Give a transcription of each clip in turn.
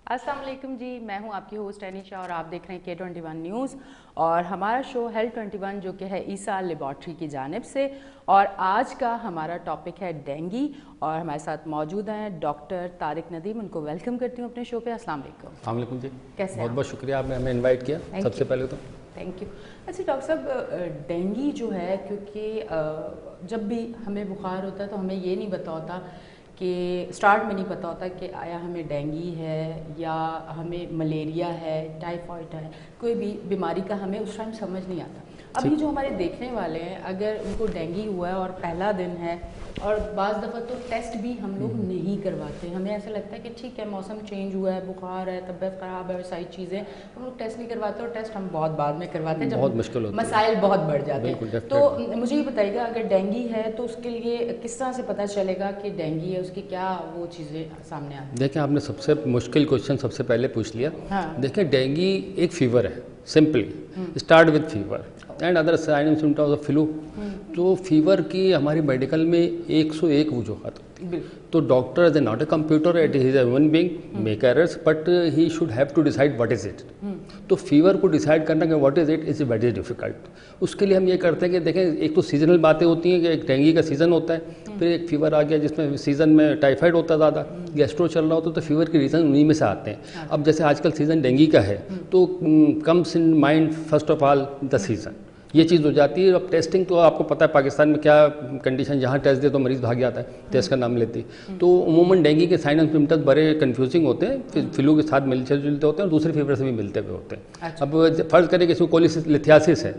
अस्सलाम वालेकुम जी, मैं हूं आपकी होस्ट एनिशा और आप देख रहे हैं K21 न्यूज़। और हमारा शो हेल्थ 21 जो कि है ईसा लेबॉर्ट्री की जानिब से। और आज का हमारा टॉपिक है डेंगी और हमारे साथ मौजूद हैं डॉक्टर तारिक नदीम। उनको वेलकम करती हूं अपने शो पे। अस्सलाम वालेकुम जी, कैसे बहुत बहुत शुक्रिया आपने हमें इनवाइट किया सबसे पहले तो। Thank you. अच्छा डॉक्टर साहब, डेंगी जो है, क्योंकि जब भी हमें बुखार होता है तो हमें ये नहीं पता होता कि स्टार्ट में नहीं पता होता कि आया हमें डेंगी है या हमें मलेरिया है, टाइफाइड है, कोई भी बीमारी का हमें उस टाइम समझ नहीं आता। अभी जो हमारे देखने वाले हैं, अगर उनको डेंगी हुआ है और पहला दिन है, और बाज़ दफ़ा तो टेस्ट भी हम लोग नहीं करवाते, हमें ऐसा लगता है कि ठीक है मौसम चेंज हुआ है, बुखार है, तबीयत ख़राब है और सारी चीज़ें, हम लोग टेस्ट नहीं करवाते और टेस्ट हम बहुत बाद में करवाते हैं बहुत जब मुश्किल होती है, मसाइल बहुत बढ़ जाते हैं। तो मुझे ये बताइएगा, अगर डेंगी है तो उसके लिए किस तरह से पता चलेगा कि डेंगी है, उसकी क्या वो चीज़ें सामने आती हैं? देखिए, आपने सबसे मुश्किल क्वेश्चन सबसे पहले पूछ लिया। हाँ। देखिए, डेंगी एक फीवर है, simply start with fever and other sign and symptoms of flu. तो फीवर की हमारी मेडिकल में 101 वजूहत होती है। तो doctor is not a computer, it is a human being, make errors, but he should have to decide what is it. तो fever को डिसाइड करना कि what is it is very difficult. उसके लिए हम ये करते हैं कि देखें, एक तो सीजनल बातें होती हैं कि एक डेंगी का सीज़न होता है, फिर एक फीवर आ गया जिसमें सीज़न में टाइफाइड होता है ज़्यादा, गैस्ट्रो चल रहा होता है, तो फीवर के रीज़न उन्हीं में से आते हैं। अब जैसे आजकल सीज़न डेंगी का है तो comes in mind first of all the season, ये चीज़ हो जाती है। अब टेस्टिंग तो आपको पता है पाकिस्तान में क्या कंडीशन, जहाँ टेस्ट दे तो मरीज़ भाग जाता है, टेस्ट का नाम लेती। तो उमूमन डेंगी के साइन एंड सिम्टम्स बड़े कंफ्यूजिंग होते हैं, फिर फ्लू के साथ मिलते जुलते होते हैं और दूसरे फीवर से भी मिलते हुए होते हैं। अच्छा। अब फ़र्ज़ करें कि इसको कोलिथियासिस है,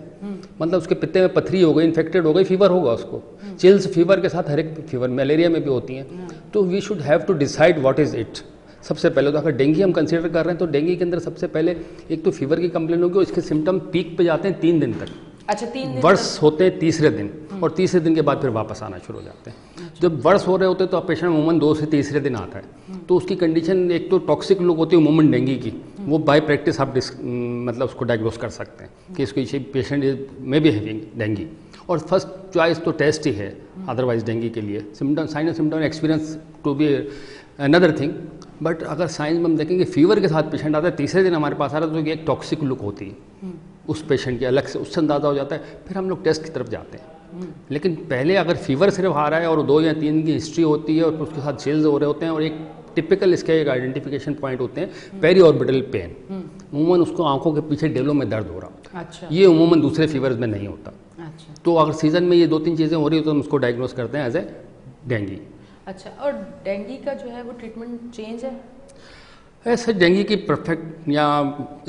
मतलब उसके पित्ते में पथरी हो गई, इन्फेक्टेड हो गई, फीवर होगा उसको। चिल्स फीवर के साथ हर एक फीवर, मलेरिया में भी होती हैं। तो we should have to decide what is it. सबसे पहले तो अगर डेंगी हम कंसीडर कर रहे हैं तो डेंगी के अंदर सबसे पहले एक तो फीवर की कंप्लेन होगी और इसके सिम्टम पीक पे जाते हैं 3 दिन तक। अच्छा, 3 दिन वर्ष होते हैं तीसरे दिन, और तीसरे दिन के बाद फिर वापस आना शुरू हो जाते हैं। जब वर्ष हो रहे होते हैं तो पेशेंट अमूमन 2 से तीसरे दिन आता है। तो उसकी कंडीशन एक तो टॉक्सिक लुक होती है अमूमन डेंगी की, वो बाय प्रैक्टिस आप मतलब उसको डायग्नोस कर सकते हैं कि इसको पेशेंट में भी हैविंग डेंगी। और फर्स्ट चॉइस तो टेस्ट ही है अदरवाइज डेंगी के लिए। Symptom, sign and symptom experience to be another thing. But अगर साइंस में हम देखेंगे फीवर के साथ पेशेंट आता है, तीसरे दिन हमारे पास आ रहा है, तो एक टॉक्सिक लुक होती है उस पेशेंट की, अलग से उससे अंदाज़ा हो जाता है। फिर हम लोग टेस्ट की तरफ जाते हैं। लेकिन पहले अगर फीवर सिर्फ आ रहा है और 2 या 3 दिन की हिस्ट्री होती है और उसके साथ चिल्स हो रहे होते हैं, और एक टिपिकल इसके एक आइडेंटिफिकेशन पॉइंट होते हैं पेरी ऑर्बिटल पेन, अमूमन उसको आंखों के पीछे डेलों में दर्द हो रहा होता है। अच्छा। ये अमूमन दूसरे फीवर्स में नहीं होता। अच्छा। तो अगर सीजन में ये 2-3 चीज़ें हो रही हो तो हम उसको डायग्नोस करते हैं एज ए डेंगी। अच्छा, और डेंगी का जो है वो ट्रीटमेंट चेंज है? ऐसे डेंगी की परफेक्ट या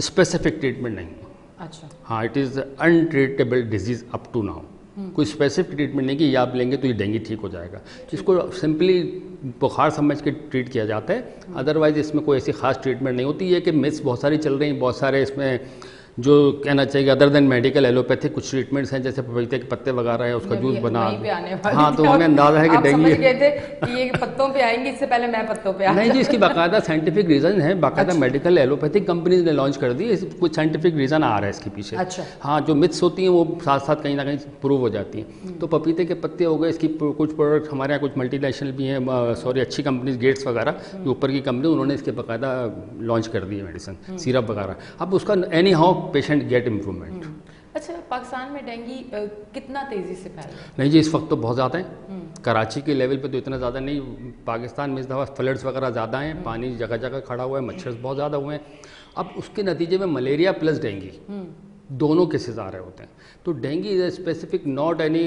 स्पेसिफिक ट्रीटमेंट नहीं है। अच्छा। हाँ, it is untreatable disease up to now. कोई स्पेसिफिक ट्रीटमेंट नहीं कि ये आप लेंगे तो ये डेंगी ठीक हो जाएगा। इसको सिंपली बुखार समझ के ट्रीट किया जाता है, अदरवाइज इसमें कोई ऐसी खास ट्रीटमेंट नहीं होती है। कि मिथ्स बहुत सारी चल रही हैं, बहुत सारे इसमें जो कहना चाहिए अदर देन मेडिकल एलोपैथिक कुछ ट्रीटमेंट्स हैं, जैसे पपीते के पत्ते वगैरह है उसका जूस बना। हाँ, तो हमें अंदाजा है कि डेंगी कि ये पत्तों पे आएंगे, इससे पहले मैं पत्तों पे नहीं जी, इसकी बाकायदा साइंटिफिक रीज़न है, बाकायदा मेडिकल एलोपैथिक कंपनीज ने लॉन्च कर दी, कुछ साइंटिफिक रीज़न आ रहा है इसके पीछे। अच्छा। हाँ, जो मिथ्स होती हैं वो साथ साथ कहीं ना कहीं प्रूव हो जाती हैं। तो पपीते के पत्ते हो गए, इसकी कुछ प्रोडक्ट हमारे यहाँ कुछ मल्टीनेशनल भी हैं, सॉरी अच्छी कंपनीज गेट्स वगैरह जो ऊपर की कंपनी, उन्होंने इसके बाकायदा लॉन्च कर दी है मेडिसिन, सिरप वगैरह। अब उसका anyhow patient get improvement. अच्छा, पाकिस्तान में डेंगी कितना तेज़ी से फैल रहा है? नहीं जी, इस वक्त तो बहुत ज़्यादा है। कराची के लेवल पे तो इतना ज़्यादा नहीं, पाकिस्तान में इस दफ़ा फ्लड्स वगैरह ज़्यादा हैं, पानी जगह जगह खड़ा हुआ है, मच्छर बहुत ज़्यादा हुए हैं। अब उसके नतीजे में मलेरिया प्लस डेंगी दोनों केसेस आ रहे होते हैं। तो dinghy is specific not any,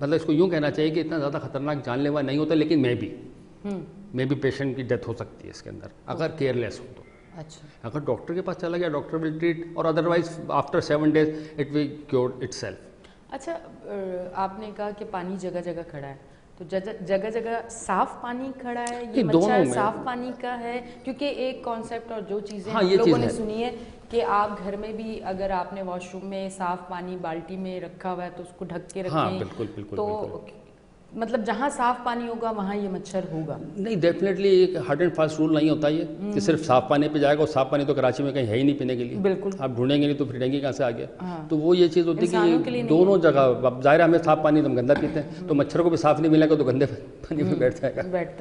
मतलब इसको यूँ कहना चाहिए कि इतना ज़्यादा खतरनाक जानलेवा नहीं होता, लेकिन मे भी पेशेंट की डेथ हो सकती है इसके अंदर अगर केयरलेस हो तो। अच्छा। अगर डॉक्टर के पास चला गया, डॉक्टर विल ट्रीट, और otherwise after 7 days it will cure itself. अच्छा, आपने कहा कि पानी जगह जगह खड़ा है, तो जगह जगह साफ पानी खड़ा है, ये मच्छर साफ पानी का है? क्योंकि एक कॉन्सेप्ट और जो चीज़ें हम लोगों ने सुनी है कि आप घर में भी अगर आपने वॉशरूम में साफ पानी बाल्टी में रखा हुआ है तो उसको ढक के रखें। हाँ, बिल्कुल बिल्कुल, तो बिल्कुल। मतलब जहाँ साफ पानी होगा वहाँ ये मच्छर होगा? नहीं, डेफिनेटली एक हार्ड एंड फास्ट रूल नहीं होता ये कि सिर्फ साफ पानी पे जाएगा, और साफ पानी तो कराची में कहीं है ही नहीं पीने के लिए। बिल्कुल। आप ढूंढेंगे नहीं तो फिर डेंगू कहाँ से आ गया? हाँ। तो वो ये चीज़ होती है कि दोनों जगह, अब जाहिर है हमें साफ पानी तो हम गंदा पीते हैं, तो मच्छरों को भी साफ नहीं मिलेगा तो गंदे पानी में बैठता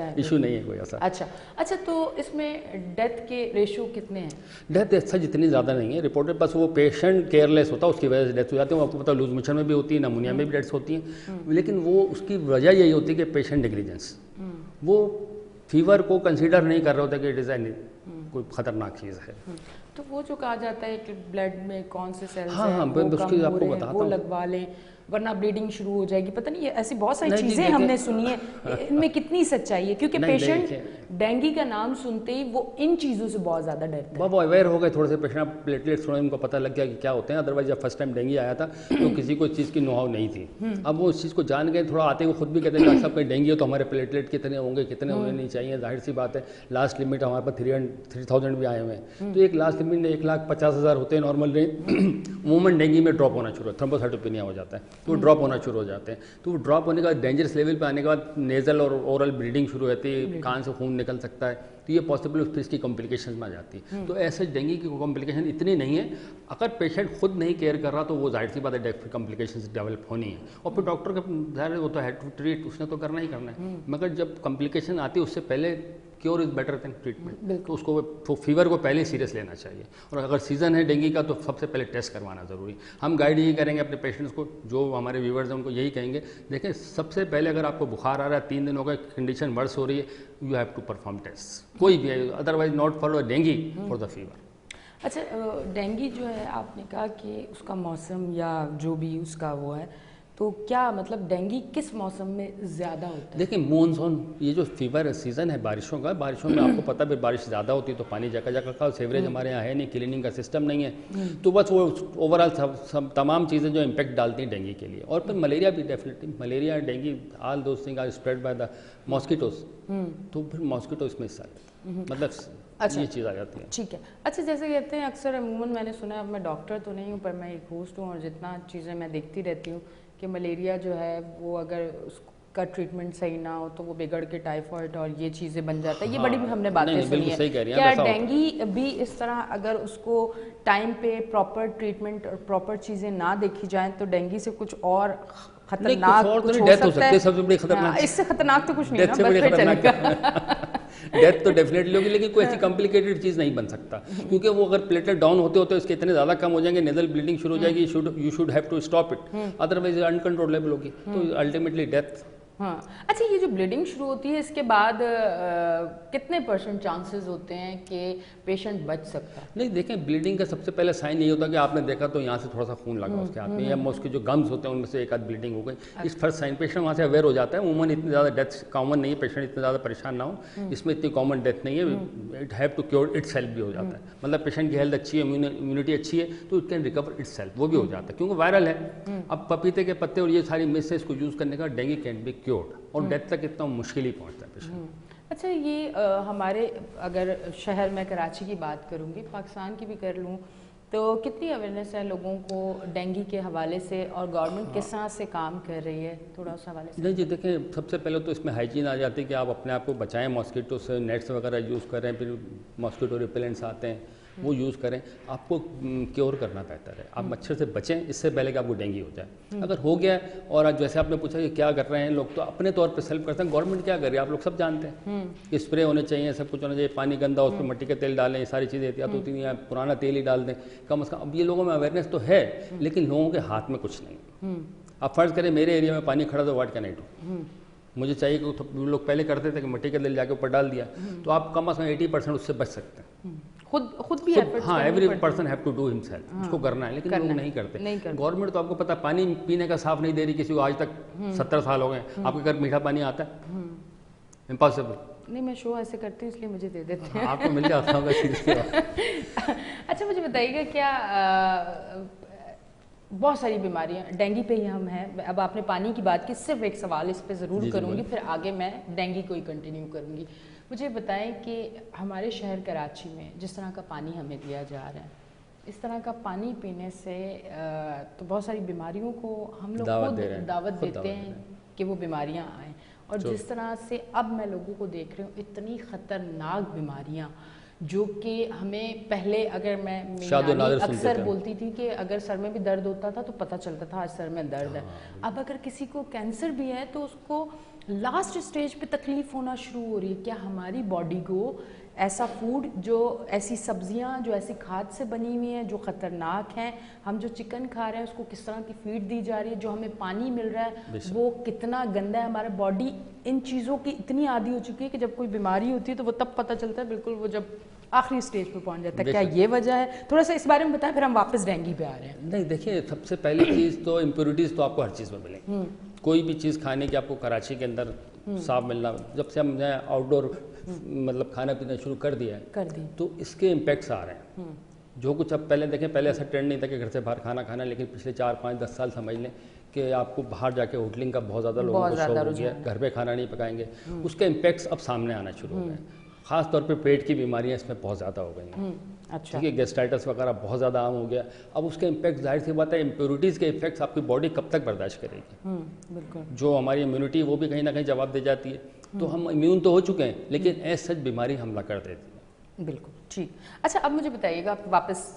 है, इशू नहीं है कोई ऐसा। अच्छा, तो इसमें डेथ के रेशियो कितने हैं? डेथ ऐसा जितनी ज़्यादा नहीं है रिपोर्टेड, बस वो पेशेंट केयरलेस होता है उसकी वजह से डेथ हो जाती है। आपको पता है लूज मोशन में भी होती है, नमूनिया में भी डेथ्स होती हैं, लेकिन वो उसकी वजह यही होती है कि पेशेंट नेग्लिजेंस, वो फीवर को कंसीडर नहीं कर रहा होता कि इट इज़ कोई खतरनाक चीज़ है। तो वो जो कहा जाता है कि ब्लड में कौन से सेल्स हाँ, हैं वो उसकी आपको बताता वो लगवा लें वरना ब्लीडिंग शुरू हो जाएगी, पता नहीं, ऐसी बहुत सारी चीज़ें हमने सुनी है, इनमें कितनी सच्चाई है? क्योंकि पेशेंट डेंगू का नाम सुनते ही वो इन चीज़ों से बहुत ज़्यादा डरता है। वो अवेयर हो गए थोड़े से पेशेंट, प्लेटलेट्स थोड़ा उनको पता लग गया कि क्या होते हैं। अदरवाइज जब फर्स्ट टाइम डेंगू आया था तो किसी को इस चीज़ की नोहाव नहीं थी। अब वो उस चीज़ को जान गए, थोड़ा आते हुए खुद भी कहते हैं डॉक्टर साहब कहीं डेंगू तो हमारे प्लेटलेट कितने होंगे, कितने होने नहीं चाहिए। जाहिर सी बात है लास्ट लिमिट हमारे पास 3,000 भी आए हुए हैं, तो एक लास्ट लिमिट 1,50,000 होते हैं नॉर्मल रेंज। वूमन डेंगू में ड्रॉप होना शुरू, थ्रोम्बोसाइटोपेनिया हो जाता है, तो ड्रॉप होना शुरू हो जाते हैं। तो वो ड्रॉप होने के बाद डेंजरस लेवल पे आने के बाद नेजल और ओरल ब्लीडिंग शुरू होती है, कान से खून निकल सकता है, तो ये पॉसिबल फिर इसकी कॉम्प्लिकेशन में आ जाती है। तो ऐसे डेंगू की कॉम्प्लिकेशन इतनी नहीं है, अगर पेशेंट खुद नहीं केयर कर रहा तो वो जाहिर सी बात है कॉम्प्लिकेशन डेवलप होनी है, और फिर डॉक्टर का जाहिर वो तो हेड टू ट्रीट, उसने तो करना ही करना है। मगर जब कॉम्प्लिकेशन आती है उससे पहले cure is better than treatment, तो उसको तो फीवर को पहले सीरियस लेना चाहिए। और अगर सीज़न है डेंगू का तो सबसे पहले टेस्ट करवाना ज़रूरी। हम गाइड यही करेंगे अपने पेशेंट्स को, जो हमारे व्यूवर्स हैं उनको यही कहेंगे, देखें सबसे पहले अगर आपको बुखार आ रहा है, 3 दिन हो गए, कंडीशन वर्स हो रही है, you have to perform test, कोई भी है, otherwise not for dengue for the fever. अच्छा, डेंगू जो है आपने कहा कि उसका मौसम या जो भी उसका वो है, तो क्या मतलब डेंगू किस मौसम में ज़्यादा होता है? देखिए मानसून, ये जो फीवर सीज़न है बारिशों का, बारिशों में आपको पता है बारिश ज़्यादा होती है तो पानी जगह जगह का, सीवरेज हमारे यहाँ है नहीं, क्लीनिंग का सिस्टम नहीं है, तो बस वो ओवरऑल सब तमाम चीज़ें जो इम्पेक्ट डालती हैं डेंगू के लिए। और फिर मलेरिया भी definitely, malaria dengue all those thing are spread by the mosquitoes, तो फिर मॉस्किटो इसमें हिस्सा लेते हैं, मतलब अच्छा, ये चीज़ आ जाती है। ठीक है। अच्छा, जैसे कहते हैं अक्सर अमूमन मैंने सुना है, मैं डॉक्टर तो नहीं हूँ पर मैं एक होस्ट हूँ और जितना चीज़ें मैं देखती रहती हूँ कि मलेरिया जो है वो अगर उसका ट्रीटमेंट सही ना हो तो वो बिगड़ के टाइफॉइड और ये चीज़ें बन जाता है। ये बड़ी हमने बातें सुनी है। क्या डेंगू भी इस तरह अगर उसको टाइम पे प्रॉपर ट्रीटमेंट और प्रॉपर चीज़ें ना देखी जाएँ तो डेंगू से कुछ और खतरनाक कुछ हो सकता है? सबसे बड़ी खतरनाक, इससे खतरनाक तो कुछ नहीं है ना, बस फिर चलेगा। डेथ तो डेफिनेटली होगी, लेकिन कोई ऐसी कॉम्प्लिकेटेड चीज़ नहीं बन सकता, क्योंकि वो अगर प्लेटलेट डाउन होते होते इसके इतने ज़्यादा कम हो जाएंगे, नेजल ब्लीडिंग शुरू हो जाएगी, you should have to stop it, otherwise uncontrollable होगी, तो अल्टीमेटली डेथ। हाँ। अच्छा, ये जो ब्लीडिंग शुरू होती है इसके बाद कितने % चांसेस होते हैं कि पेशेंट बच सकता है? नहीं, देखें ब्लीडिंग का सबसे पहले साइन ये होता है कि आपने देखा तो यहाँ से थोड़ा सा खून लगा उसके हाथ में, या उसके जो गम्स होते हैं उनमें से एक आध ब्लीडिंग हो गई, इस फर्स्ट साइन पेशेंट वहाँ से अवेयर हो जाता है। उमूमन इतनी ज़्यादा डेथ कॉमन नहीं है, पेशेंट इतना ज़्यादा परेशान ना हो, इसमें इतनी कॉमन डेथ नहीं है, it have to cure itself भी हो जाता है, मतलब पेशेंट की हेल्थ अच्छी है, इम्यूनिटी अच्छी है तो it can recover it self, वो भी हो जाता है, क्योंकि वायरल है। अब पपीते के पत्ते और ये सारी मिस से इसको यूज़ करने का डेंगू कैन बी क्योर्ड, और डेथ तक इतना मुश्किल ही पहुंचता है पेशेंट। अच्छा, ये हमारे अगर शहर में कराची की बात करूंगी, पाकिस्तान की भी कर लूँ, तो कितनी अवेयरनेस है लोगों को डेंगू के हवाले से और गवर्नमेंट किस तरह से काम कर रही है, थोड़ा सा हवाले से? नहीं जी, देखें सबसे पहले तो इसमें हाइजीन आ जाती है कि आप अपने आप को बचाएं मॉस्किटो से, नेट्स वगैरह यूज़ करें, फिर मॉस्किटो रिपेलेंट्स आते हैं वो यूज़ करें। आपको क्योर करना बेहतर है, आप मच्छर से बचें इससे पहले कि आपको डेंगू हो जाए। अगर हो गया और आज जैसे आपने पूछा कि क्या कर रहे हैं लोग, तो अपने तौर पे सेल्फ करते हैं। गवर्नमेंट क्या कर रही है आप लोग सब जानते हैं कि स्प्रे होने चाहिए, सब कुछ होना चाहिए, पानी गंदा उस पर मिट्टी का तेल डालें, ये सारी चीज़ें एहतियात होती हैं, पुराना तेल ही डाल दें कम अज़ कम। अब ये लोगों में अवेयरनेस तो है, लेकिन लोगों के हाथ में कुछ नहीं। आप फर्ज करें मेरे एरिया में पानी खड़ा तो व्हाट कैन आई डू, मुझे चाहिए कि लोग पहले करते थे कि मिट्टी का तेल जाके ऊपर डाल दिया, तो आप कम अज़ कम 80% उससे बच सकते हैं। खुद भी हाँ, every person have to do himself, उसको करना है, लेकिन लोग नहीं करते। गवर्नमेंट तो आपको पता पानी पीने का साफ नहीं दे रही किसी को, आज तक 70 साल हो गए। आपके घर मीठा पानी आता है? इम्पॉसिबल। नहीं, मैं शो ऐसे करती हूँ इसलिए मुझे दे देते हैं। आपको मिल जाता होगा सीरियसली। अच्छा, मुझे बताइएगा क्या बहुत सारी बीमारियां डेंगू पे ही हम हैं, अब आपने पानी की बात की, सिर्फ एक सवाल इस पे ज़रूर करूँगी, फिर आगे मैं डेंगू को ही कंटिन्यू करूँगी। मुझे बताएं कि हमारे शहर कराची में जिस तरह का पानी हमें दिया जा रहा है, इस तरह का पानी पीने से तो बहुत सारी बीमारियों को हम लोग खुद दावत देते हैं कि वो बीमारियां आएँ। और जिस तरह से अब मैं लोगों को देख रही हूँ, इतनी ख़तरनाक बीमारियां जो कि हमें पहले, अगर मेरी नानी अक्सर बोलती थी कि अगर सर में भी दर्द होता था तो पता चलता था आज सर में दर्द है। अब अगर किसी को कैंसर भी है तो उसको लास्ट स्टेज पे तकलीफ होना शुरू हो रही है। क्या हमारी बॉडी को ऐसा फूड, जो ऐसी सब्जियां जो ऐसी खाद से बनी हुई हैं, जो ख़तरनाक हैं, हम जो चिकन खा रहे हैं उसको किस तरह की फीड दी जा रही है, जो हमें पानी मिल रहा है वो कितना गंदा है, हमारा बॉडी इन चीज़ों की इतनी आदी हो चुकी है कि जब कोई बीमारी होती है तो वो तब पता चलता है, बिल्कुल वो जब आखिरी स्टेज पे पहुंच जाता है। क्या ये वजह है? थोड़ा सा इस बारे में बताएं, फिर हम वापस डेंगू पे आ रहे हैं। नहीं, देखिए, सबसे पहली चीज़ तो इम्प्योरिटीज़ तो आपको हर चीज़ में मिलेंगी। कोई भी चीज़ खाने की आपको कराची के अंदर साफ मिलना, जब से हमने आउटडोर मतलब खाना पीना शुरू कर दिया है तो इसके इम्पैक्ट्स आ रहे हैं। जो कुछ अब पहले देखें, पहले ऐसा ट्रेंड नहीं था कि घर से बाहर खाना खाना, लेकिन पिछले 4-5-10 साल समझ लें कि आपको बाहर जाके होटलिंग का बहुत ज़्यादा लोगों को शौक हो गया, घर पे खाना नहीं पकाएंगे। उसके इम्पैक्ट्स अब सामने आना शुरू हो गए। ख़ास तौर पे पेट की बीमारियां इसमें बहुत ज़्यादा हो गई हैं। अच्छा, ठीक है, गैस्ट्राइटिस वगैरह बहुत ज़्यादा आम हो गया। अब उसके इम्पैक्ट, जाहिर सी बात है, इम्प्योरिटीज़ के इफेक्ट्स आपकी बॉडी कब तक बर्दाश्त करेगी। बिल्कुल। जो हमारी इम्यूनिटी वो भी कहीं ना कहीं जवाब दे जाती है। तो हम इम्यून तो हो चुके हैं, लेकिन एज सच बीमारी हमला कर देती है। बिल्कुल ठीक। अच्छा, अब मुझे बताइएगा, वापस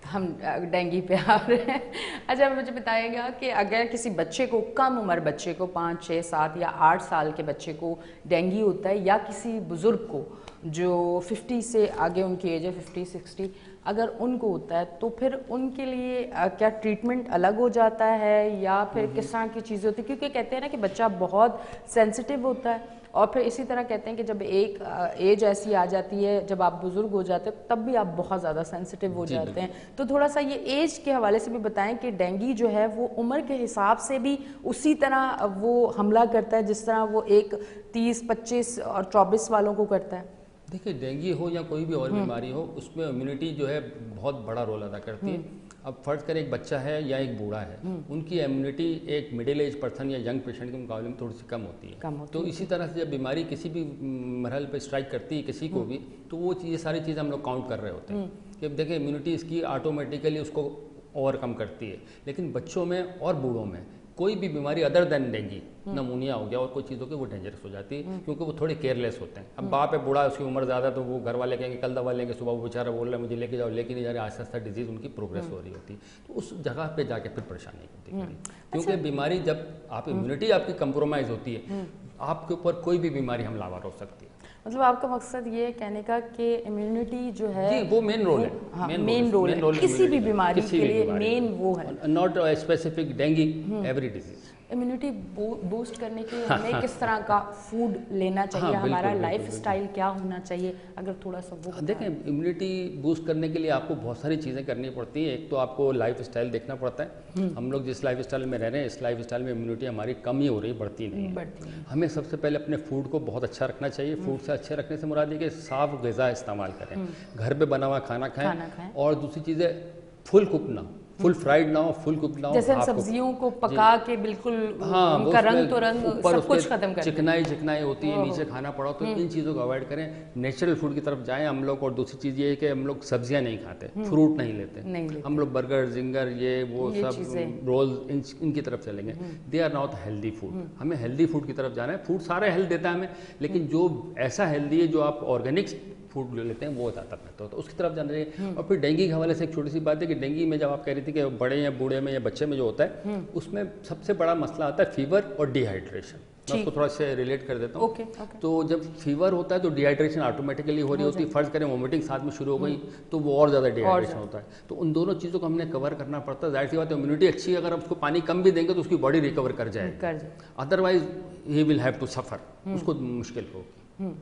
हम डेंगू पे आ रहे हैं। अच्छा, मुझे बताइएगा कि अगर किसी बच्चे को, कम उम्र बच्चे को, 5, 6, 7 या 8 साल के बच्चे को डेंगू होता है, या किसी बुज़ुर्ग को जो 50 से आगे उनकी एज है, 50-60, अगर उनको होता है तो फिर उनके लिए क्या ट्रीटमेंट अलग हो जाता है या फिर किस तरह की चीज़ें होती है? क्योंकि कहते हैं ना कि बच्चा बहुत सेंसिटिव होता है, और फिर इसी तरह कहते हैं कि जब एक एज ऐसी आ जाती है, जब आप बुजुर्ग हो जाते हैं तब भी आप बहुत ज़्यादा सेंसिटिव हो जाते हैं। तो थोड़ा सा ये एज के हवाले से भी बताएं कि डेंगू जो है वो उम्र के हिसाब से भी उसी तरह वो हमला करता है जिस तरह वो एक 30, 25 और 24 वालों को करता है। देखिए, डेंगू हो या कोई भी और बीमारी हो, उसमें इम्यूनिटी जो है बहुत बड़ा रोल अदा करती है। अब फर्ज करें एक बच्चा है या एक बूढ़ा है, उनकी इम्यूनिटी एक मिडिल एज पर्सन या यंग पेशेंट के मुकाबले में थोड़ी सी कम होती है। तो इसी तरह से जब बीमारी किसी भी मरहल पर स्ट्राइक करती है किसी को भी, तो वो ये सारी चीज़ हम लोग काउंट कर रहे होते हैं कि देखिए इम्यूनिटी इसकी ऑटोमेटिकली उसको ओवरकम करती है। लेकिन बच्चों में और बूढ़ों में कोई भी बीमारी अदर देन डेंगू, नमूनिया हो गया और कोई चीज़ हो गई, वो डेंजरस हो जाती है, क्योंकि वो थोड़े केयरलेस होते हैं। अब बाप है, बूढ़ा, उसकी उम्र ज़्यादा, तो वो घर वाले कहेंगे कल दवा लेंगे, सुबह वो बेचारा बोल रहा है मुझे लेके जाओ, लेके नहीं जा रहे, आहिस्ता आहिस्ता डिजीज़ उनकी प्रोग्रेस हो रही होती है। तो उस जगह पे जाके फिर परेशानी होती है, क्योंकि बीमारी जब आप इम्यूनिटी आपकी कंप्रोमाइज़ होती है, आपके ऊपर कोई भी बीमारी हमलावर हो सकती है। मतलब आपका मकसद ये है कहने का कि इम्यूनिटी जो है जी, वो मेन रोल है। हाँ, मेन रोल है किसी भी बीमारी के लिए, मेन वो है, not specific dengue, every disease. Immunity boost करने के लिए हमें किस तरह का फूड लेना चाहिए, हमारा लाइफ स्टाइल क्या होना चाहिए, अगर थोड़ा सा वो देखें। इम्यूनिटी बूस्ट करने के लिए आपको बहुत सारी चीज़ें करनी पड़ती हैं। एक तो आपको लाइफ स्टाइल देखना पड़ता है। हम लोग जिस लाइफ स्टाइल में रह रहे हैं, इस लाइफ स्टाइल में इम्यूनिटी हमारी कम ही हो रही, बढ़ती नहीं है। हमें सबसे पहले अपने फूड को बहुत अच्छा रखना चाहिए। फूड से अच्छे रखने से मुराद है कि साफ ग़िज़ा इस्तेमाल करें, घर पे बना हुआ खाना खाएं, और दूसरी चीज़ें फुल कुक ना, फुल फ्राइड ना हो, फुल कुक ना हो। जैसे सब्जियों को पका के बिल्कुल उनका रंग तो रंग सब कुछ खत्म कर, चिकनाई होती है, नीचे खाना पड़ा, तो इन चीज़ों को अवॉइड करें, नेचुरल फूड की तरफ जाएं हम लोग। और दूसरी चीज़ ये है कि हम लोग सब्जियां नहीं खाते, फ्रूट नहीं लेते। हम लोग बर्गर, जिंगर, ये वो सब रोल, इनकी तरफ चलेंगे। They are not healthy food. हमें हेल्दी फूड की तरफ जाना है। फूड सारे हेल्थ देता है हमें, लेकिन जो ऐसा हेल्दी है जो आप ऑर्गेनिक फूड ले लेते हैं वो ज़्यादा बेहतर होता है, उसकी तरफ जाना चाहिए। और फिर डेंगू के हवाले से एक छोटी सी बात है कि डेंगू में जब आप कह रही थी कि बड़े या बूढ़े में या बच्चे में जो होता है, उसमें सबसे बड़ा मसला आता है फीवर और डिहाइड्रेशन। मैं उसको थोड़ा सा रिलेट कर देता हूँ। तो जब फीवर होता है तो डिहाइड्रेशन ऑटोमेटिकली हो रही होती है। फर्ज करें वोमिटिंग साथ में शुरू हो गई तो वो और ज़्यादा डिहाइड्रेशन होता है। तो उन दोनों चीज़ों को हमने कवर करना पड़ता है। जाहिर सी बात है, इम्यूनिटी अच्छी है, अगर आप उसको पानी कम भी देंगे तो उसकी बॉडी रिकवर कर जाएगी, otherwise he will have to suffer, उसको मुश्किल होगी।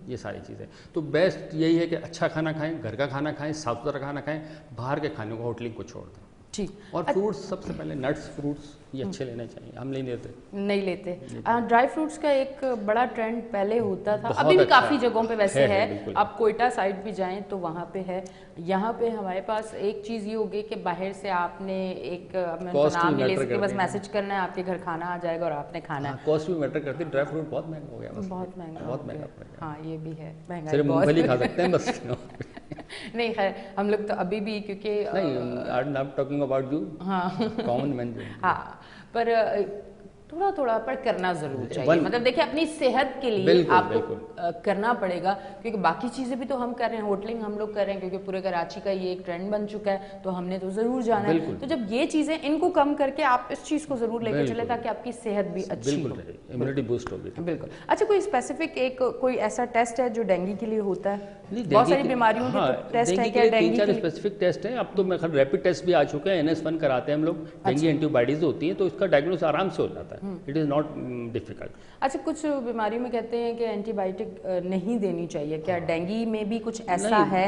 ये सारी चीज़ें। तो बेस्ट यही है कि अच्छा खाना खाएं, घर का खाना खाएं, साफ सुथरा खाना खाएं, बाहर के खाने को, होटलिंग को छोड़ दें। ठीक। और फ्रूट्स सबसे पहले, नट्स, फ्रूट्स ये अच्छे लेने चाहिए। हम नहीं लेते। ड्राई फ्रूट्स का एक बड़ा ट्रेंड पहले होता था, अभी भी काफ़ी जगहों पे वैसे है। आप कोयटा साइड भी जाएं तो वहाँ पे है। यहाँ पे हमारे पास एक चीज़ ये हो गई कि बाहर से आपने एक नाम नहीं ले सकते, बस मैसेज करना है, आपके घर खाना आ जाएगा और आपने खाना है। कॉस्ट भी मैटर करती है। ड्राई फ्रूट बहुत महंगा हो गया, बहुत महंगा। हाँ, ये भी है, महंगा। सिर्फ मूंगफली खा सकते हैं बस। नहीं, खैर हम लोग तो अभी भी, क्योंकि नहीं, I am not talking about you, हाँ, कॉमन मैन। हाँ, पर थोड़ा थोड़ा पर करना जरूर चाहिए। मतलब देखिए अपनी सेहत के लिए आपको करना पड़ेगा, क्योंकि बाकी चीजें भी तो हम कर रहे हैं, होटलिंग हम लोग कर रहे हैं, क्योंकि पूरे कराची का ये एक ट्रेंड बन चुका है, तो हमने तो जरूर जाना है। तो जब ये चीजें इनको कम करके आप इस चीज को जरूर लेकर चले ताकि आपकी सेहत भी अच्छी हो, इम्यूनिटी बूस्ट होगी। बिल्कुल। अच्छा, कोई स्पेसिफिक एक कोई ऐसा टेस्ट है जो डेंगू के लिए होता है? बहुत सारी बीमारियों के टेस्ट है क्या? डेंगू के स्पेसिफिक टेस्ट है, अब तो मैं रैपिड टेस्ट भी आ चुके हैं, NS1 कराते हैं हम लोग। डेंगू एंटीबॉडीज होती है तो इसका डायग्नोस आराम से हो जाता है, इट इज नॉट डिफिकल्ट। अच्छा, कुछ बीमारियों में कहते हैं कि एंटीबायोटिक नहीं देनी चाहिए, क्या डेंगू में भी कुछ ऐसा है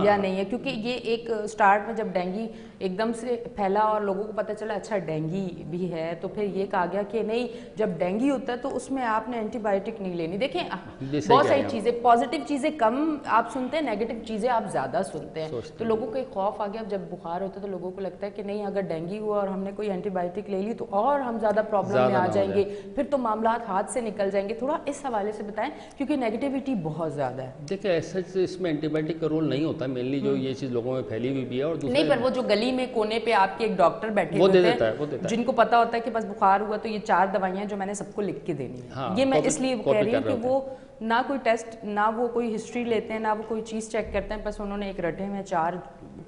या नहीं है? क्योंकि ये एक स्टार्ट में जब डेंगू एकदम से फैला और लोगों को पता चला अच्छा डेंगू भी है, तो फिर ये कहा गया कि नहीं, जब डेंगू होता है तो उसमें आपने एंटीबायोटिक नहीं लेनी। देखें बहुत सारी चीज़ें, पॉजिटिव चीज़ें कम आप सुनते हैं, नेगेटिव चीज़ें आप ज़्यादा सुनते हैं, तो लोगों को एक खौफ आ गया। जब बुखार होता है तो लोगों को लगता है कि नहीं, अगर डेंगू हुआ और हमने कोई एंटीबायोटिक ले ली तो और हम ज़्यादा प्रॉब्लम में आ जाएंगे, फिर तो मामला हाथ से निकल जाएंगे। थोड़ा इस हवाले से बताएं, क्योंकि नेगेटिविटी बहुत ज़्यादा है। देखिए ऐसा इसमें एंटीबायोटिक का रोल नहीं होता, मेनली जो ये चीज़ लोगों में फैली हुई भी है। और नहीं, पर वो जो गली में कोने पे आपके एक डॉक्टर बैठे होते हैं जिनको पता होता है कि बस बुखार हुआ तो ये 4 दवाइयां जो मैंने सबको लिख के देनी है। ये मैं इसलिए कह रही हूँ कि वो ना कोई टेस्ट, ना वो कोई हिस्ट्री लेते हैं, ना वो कोई चीज़ चेक करते हैं, बस उन्होंने एक रटे में 4,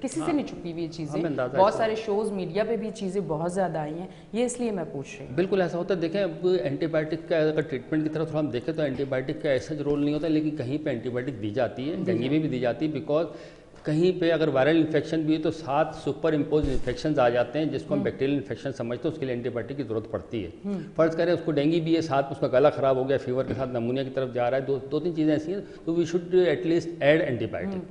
किसी से नहीं छुपी हुई चीज़ें। बहुत सारे शोज मीडिया पे भी चीज़ें बहुत ज़्यादा आई हैं, ये इसलिए मैं पूछ रही हूँ। बिल्कुल ऐसा होता है। देखें अब एंटीबायोटिक का अगर ट्रीटमेंट की तरफ थोड़ा हम देखें तो एंटीबायोटिक का ऐसा रोल नहीं होता, लेकिन कहीं पे एंटीबायोटिक दी जाती है, डेंगू में भी दी जाती है, बिकॉज कहीं पे अगर वायरल इन्फेक्शन भी है तो 7 सुपर इम्पोज इन्फेक्शन आ जाते हैं, जिसको हम बैक्टीरियल इन्फेक्शन समझते हैं, उसके लिए एंटीबायोटिक की जरूरत पड़ती है। फर्ज करें उसको डेंगू भी है, साथ उसका गला खराब हो गया, फीवर के साथ नमूनिया की तरफ जा रहा है, दो तीन चीज़ें ऐसी हैं, तो we should at least add antibiotic.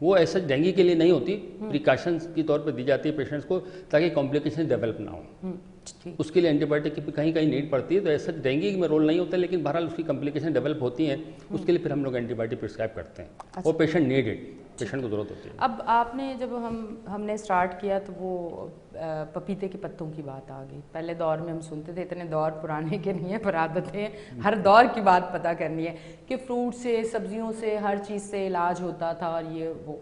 वो ऐसा डेंगू के लिए नहीं होती, प्रिकॉशंस के तौर पर दी जाती है पेशेंट्स को, ताकि कॉम्प्लिकेशन डेवलप ना हो। उसके लिए एंटीबायोटिक की कहीं कहीं नीड पड़ती है, तो ऐसा डेंगू में रोल नहीं होता, लेकिन बहरहाल उसकी कॉम्प्लिकेशन डेवलप होती हैं, उसके लिए फिर हम लोग एंटीबायोटिक प्रिस्क्राइब करते हैं। वो पेशेंट नीडेड, पेशेंट को जरूरत होती है। अब आपने जब हमने स्टार्ट किया तो वो पपीते के पत्तों की बात आ गई। पहले दौर में हम सुनते थे, इतने दौर पुराने के नहीं है, पर आदतें हर दौर की बात पता करनी है कि फ्रूट से, सब्जियों से, हर चीज़ से इलाज होता था और ये वो।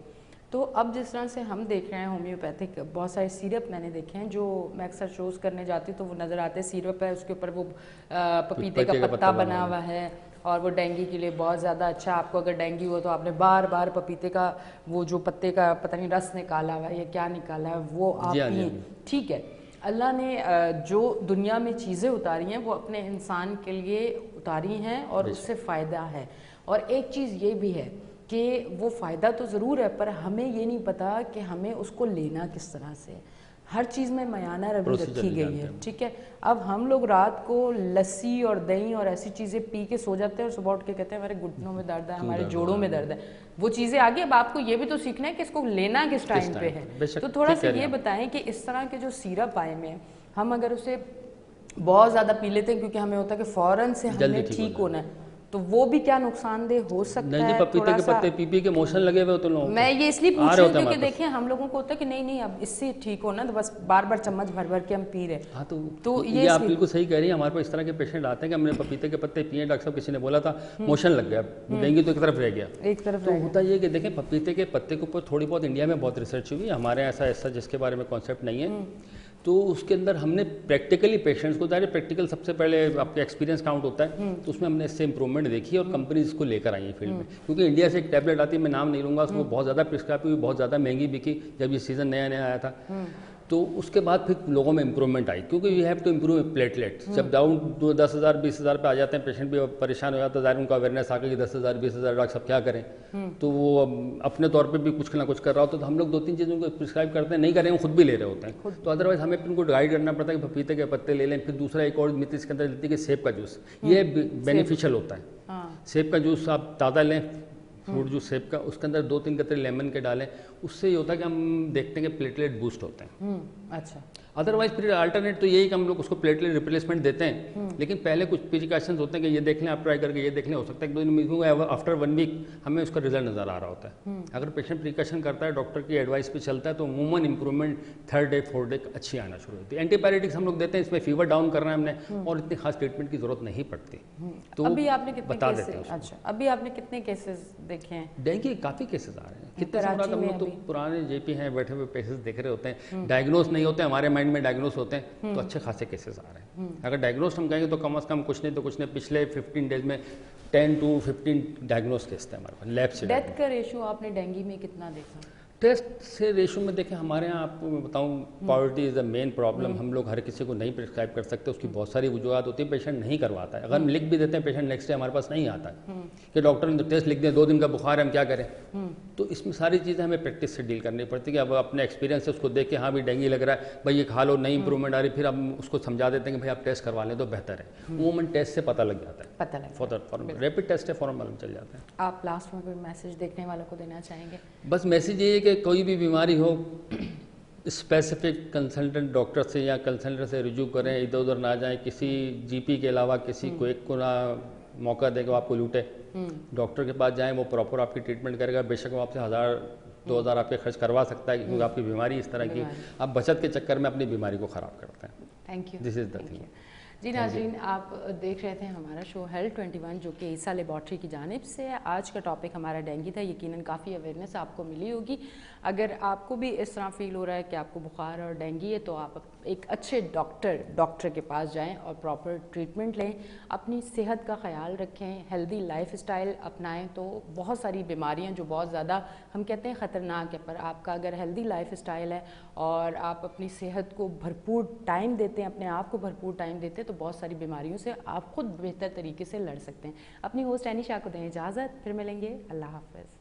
तो अब जिस तरह से हम देख रहे हैं होम्योपैथिक, बहुत सारे सिरप मैंने देखे हैं, जो मैं अक्सर शोज़ करने जाती हूँ तो वो नज़र आते हैं, सिरप है उसके ऊपर वो पपीते का पत्ता बना हुआ है, और वो डेंगू के लिए बहुत ज़्यादा अच्छा। आपको अगर डेंगू हो तो आपने बार बार पपीते का वो जो पत्ते का पता नहीं रस निकाला हुआ है या क्या निकाला है वो आप पिए। ठीक है, अल्लाह ने जो दुनिया में चीज़ें उतारी हैं वो अपने इंसान के लिए उतारी हैं और उससे फ़ायदा है। और एक चीज़ ये भी है कि वो फ़ायदा तो ज़रूर है, पर हमें ये नहीं पता कि हमें उसको लेना किस तरह से। हर चीज़ में मयाना रवि रखी गई है, ठीक है। अब हम लोग रात को लस्सी और दही और ऐसी चीज़ें पी के सो जाते हैं और सुबह उठ के कहते हैं हमारे घुटनों में दर्द है, हमारे जोड़ों में दर्द है। वो चीज़ें आगे, अब आपको ये भी तो सीखना है कि इसको लेना किस टाइम पे है। तो थोड़ा सा ये बताएं कि इस तरह के जो सिरप आए में हम अगर उसे बहुत ज़्यादा पी लेते हैं क्योंकि हमें होता है कि फ़ौरन से हमने ठीक होना है, तो वो भी क्या नुकसानदेह हो सकता है? पपीते के पत्ते पी के मोशन लगे हुए तो लोगों को। मैं ये इसलिए पूछ रही हूँ क्योंकि देखिए हम लोगों को होता है कि नहीं नहीं अब इससे ठीक होना, तो बस बार बार चम्मच भर भर के हम पी रहे। हाँ, तो ये आप बिल्कुल सही कह रही हैं। हमारे पास इस तरह के पेशेंट आते हैं कि हमने पपीते के पत्ते पिए, डॉक्टर साहब किसी ने बोला था मोशन लग गया, डेंगू तो एक तरफ रह गया, एक तरफ। तो होता ये कि देखें पपीते के पत्ते के ऊपर थोड़ी बहुत इंडिया में बहुत रिसर्च हुई, हमारे ऐसा जिसके बारे में कॉन्सेप्ट नहीं है। तो उसके अंदर हमने प्रैक्टिकली पेशेंट्स को, दायरे प्रैक्टिकल सबसे पहले आपका एक्सपीरियंस काउंट होता है, तो उसमें हमने इससे इंप्रूवमेंट देखी और कंपनीज इसको लेकर आई है फील्ड में। क्योंकि इंडिया से एक टैबलेट आती है, मैं नाम नहीं लूँगा, उसको बहुत ज़्यादा प्रिस्क्राइब हुई, बहुत ज़्यादा महंगी बिकी जब ये सीज़न नया नया आया था। तो उसके बाद फिर लोगों में इंप्रूवमेंट आई, क्योंकि we have to improve platelet. जब डाउन 10,000 20,000 पे आ जाते हैं, पेशेंट भी परेशान हो जाता है, उनका अवेयरनेस आ गई कि 10,000 20,000 डॉक्टर साहब क्या करें। तो वो अपने तौर पे भी कुछ ना कुछ कर रहा होता है, तो हम लोग 2-3 चीज़ों को प्रिस्क्राइब करते हैं, नहीं करें, खुद भी ले रहे होते हैं। तो अदरवाइज हमें उनको गाइड करना पड़ता है कि पपीते के पत्ते ले लें। फिर दूसरा एक और मित्र इसके अंदर देती है कि सेब का जूस, ये बेनिफिशियल होता है। सेब का जूस आप ताज़ा लें, फ्रूट जूस सेब का, उसके अंदर 2-3 कतरे लेमन के डालें, उससे ये होता है कि हम देखते हैं कि प्लेटलेट बूस्ट होते हैं। अच्छा, अदरवाइज फिर अल्टरनेट तो यही कि हम लोग उसको प्लेटलेट रिप्लेसमेंट देते हैं, लेकिन पहले कुछ प्रिकॉशंस होते हैं कि ये देख लें, आप ट्राई करके ये देख लें, हो सकता है कि 2 दिन में आफ्टर 1 वीक हमें उसका रिजल्ट नज़र आ रहा होता है। अगर पेशेंट प्रिकॉशन करता है, डॉक्टर की एडवाइस पे चलता है, तो अमूमन improvement 3rd day 4th day अच्छी आना शुरू होती है। एंटीबायोटिक्स हम लोग देते हैं, इसमें फीवर डाउन करना है हमने, और इतनी खास ट्रीटमेंट की जरूरत नहीं पड़ती। तो अभी आपने बता देते हैं। अच्छा, अभी आपने कितने केसेस देखे हैं? डेंगू काफ़ी केसेस आ रहे हैं, कितने समय बाद हम लोग तो पुराने जेपी हैं, बैठे हुए केसेस देख रहे होते हैं, डायग्नोस नहीं होते, हमारे माइंड में डायग्नोस होते हैं, तो अच्छे खासे केसेस आ रहे हैं। अगर डायग्नोस हम कहेंगे तो कम से कम कुछ नहीं तो कुछ नहीं, पिछले 15 डेज में 10 to 15 डायग्नोस केस थे हमारे पास लैब से। डेथ का रेशो आपने डेंगू में कितना देखा? टेस्ट से रेशो में देखें, हमारे यहाँ आपको मैं बताऊँ, poverty is the main problem. हम लोग हर किसी को नहीं प्रिस्क्राइब कर सकते, उसकी बहुत सारी वजूहत होती है, पेशेंट नहीं करवाता है। अगर हम लिख भी देते हैं, पेशेंट नेक्स्ट डे हमारे पास नहीं आता है कि डॉक्टर ने तो टेस्ट लिख दिया, 2 दिन का बुखार है, हम क्या करें। तो इसमें सारी चीज़ें हमें प्रैक्टिस से डील करनी पड़ती है कि अब अपने एक्सपीरियंस से उसको देख के, हाँ भाई डेंगू लग रहा है, भाई ये खा लो, नहीं इंप्रूवमेंट आ रही, फिर हम उसको समझा देते हैं कि भाई आप टेस्ट करवा लें तो बेहतर है। वूमन टेस्ट से पता लग जाता है, पता लग फॉर रैपिड टेस्ट है, फॉरन मालूम चल जाता है। आप लास्ट में कोई मैसेज देखने वालों को देना चाहेंगे? बस मैसेज ये है कि कोई भी बीमारी हो, स्पेसिफिक कंसल्टेंट डॉक्टर से या कंसल्टेंट से रिज्यू करें, इधर उधर ना जाएं, किसी जीपी के अलावा किसी को एक को ना मौका दे कि आपको लूटे। डॉक्टर के पास जाएं, वो प्रॉपर आपकी ट्रीटमेंट करेगा, बेशक वो आपसे 1000-2000 आपके खर्च करवा सकता है, क्योंकि आपकी बीमारी इस तरह की, आप बचत के चक्कर में अपनी बीमारी को ख़राब करते हैं। Thank you. This is the thing. जी नाज़रीन, आप देख रहे थे हमारा शो हेल्थ 21 जो कि ईसा लेबॉर्ट्री की जानिब से है। आज का टॉपिक हमारा डेंगू था। यकीनन काफ़ी अवेयरनेस आपको मिली होगी। अगर आपको भी इस तरह फील हो रहा है कि आपको बुखार और डेंगू है, तो आप एक अच्छे डॉक्टर के पास जाएं और प्रॉपर ट्रीटमेंट लें, अपनी सेहत का ख्याल रखें, हेल्दी लाइफ स्टाइल अपनाएं। तो बहुत सारी बीमारियां जो बहुत ज़्यादा हम कहते हैं ख़तरनाक है, पर आपका अगर हेल्दी लाइफ स्टाइल है और आप अपनी सेहत को भरपूर टाइम देते हैं, अपने आप को भरपूर टाइम देते हैं, तो बहुत सारी बीमारियों से आप खुद बेहतर तरीके से लड़ सकते हैं। अपनी होस्ट एनिशा को दें इजाज़त, फिर मिलेंगे। अल्लाह हाफ़िज़।